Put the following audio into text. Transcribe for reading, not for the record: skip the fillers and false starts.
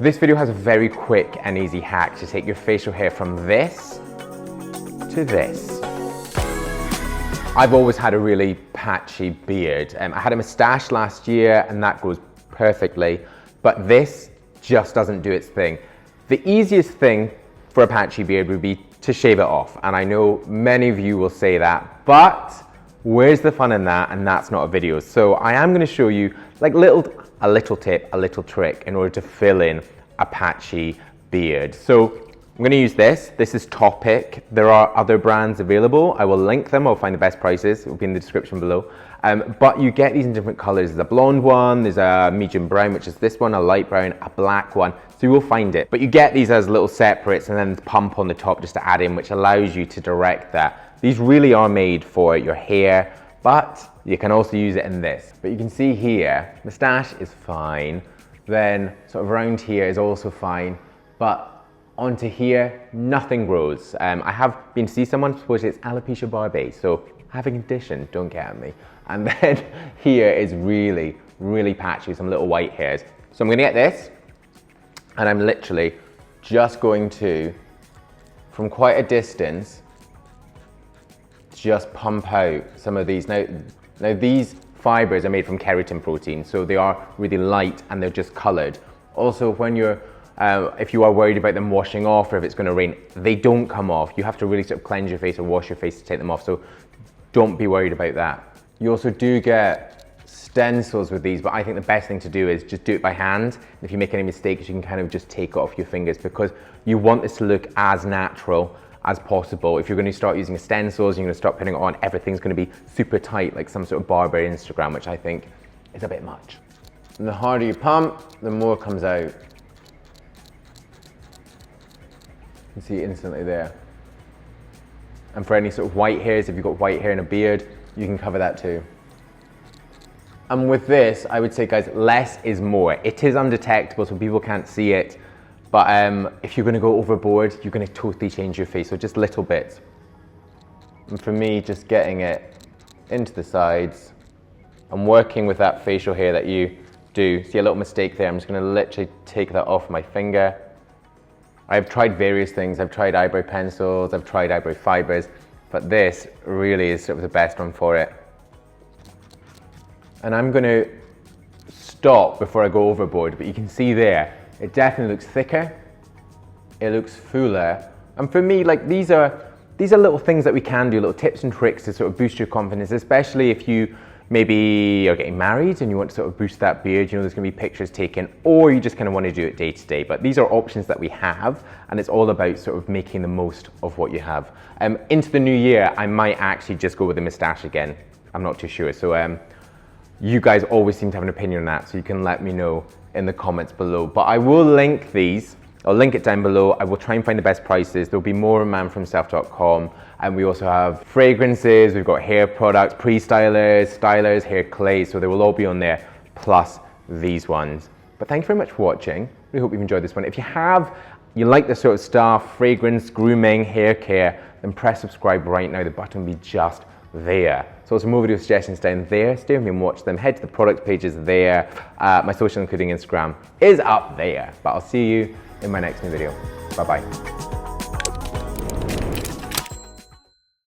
this video has a very quick and easy hack to take your facial hair from this to this. I've always had a really patchy beard. I had a moustache last year and that goes perfectly, but this just doesn't do its thing. The easiest thing for a patchy beard would be to shave it off, and I know many of you will say that, but where's the fun in that? And that's not a video. So I am going to show you like a little tip, a little trick in order to fill in a patchy beard. So I'm going to use this. This is Topic. There are other brands available. I will link them. I'll find the best prices. It will be in the description below. But you get these in different colors. There's a blonde one, there's a medium brown, which is this one, a light brown, a black one. So you will find it. But you get these as little separates and then the pump on the top just to add in, which allows you to direct that. These really are made for your hair, but you can also use it in this. But you can see here, moustache is fine. Then sort of around here is also fine. But onto here, nothing grows. I have been to see someone, suppose it's alopecia Barbie, so I have a condition, don't get at me. And then here is really, really patchy, some little white hairs. So I'm gonna get this, and I'm literally just going to, from quite a distance, just pump out some of these. Now these fibers are made from keratin protein, so they are really light and they're just colored. Also, when you're if you are worried about them washing off or if it's going to rain, they don't come off. You have to really sort of cleanse your face or wash your face to take them off, so don't be worried about that. You also do get stencils with these, but I think the best thing to do is just do it by hand. If you make any mistakes, you can kind of just take it off your fingers, because you want this to look as natural as possible. If you're going to start using stencils, you're going to start putting it on, everything's going to be super tight, like some sort of barber Instagram, which I think is a bit much. And the harder you pump, the more comes out. You can see it instantly there. And for any sort of white hairs, if you've got white hair and a beard, you can cover that too. And with this, I would say, guys, less is more. It is undetectable, so people can't see it. But if you're going to go overboard, you're going to totally change your face. So just little bits. And for me, just getting it into the sides and working with that facial hair that you do. See a little mistake there. I'm just going to literally take that off my finger. I've tried various things. I've tried eyebrow pencils, I've tried eyebrow fibers, but this really is sort of the best one for it. And I'm going to stop before I go overboard, but you can see there, it definitely looks thicker, it looks fuller. And for me, like these are little things that we can do, little tips and tricks to sort of boost your confidence, especially if you maybe you're getting married and you want to sort of boost that beard, you know, there's going to be pictures taken, or you just kind of want to do it day to day. But these are options that we have, and it's all about sort of making the most of what you have. Into the new year, I might actually just go with the moustache again. I'm not too sure. So you guys always seem to have an opinion on that, so you can let me know in the comments below. But I will link these. I'll link it down below. I will try and find the best prices. There'll be more on manforhimself.com. And we also have fragrances, we've got hair products, pre-stylers, stylers, hair clays, so they will all be on there, plus these ones. But thank you very much for watching. We hope you've enjoyed this one. If you like this sort of stuff, fragrance, grooming, hair care, then press subscribe right now. The button will be just there. So some more video suggestions down there. Stay with me and watch them. Head to the product pages there. My social, including Instagram, is up there. But I'll see you in my next new video. Bye-bye.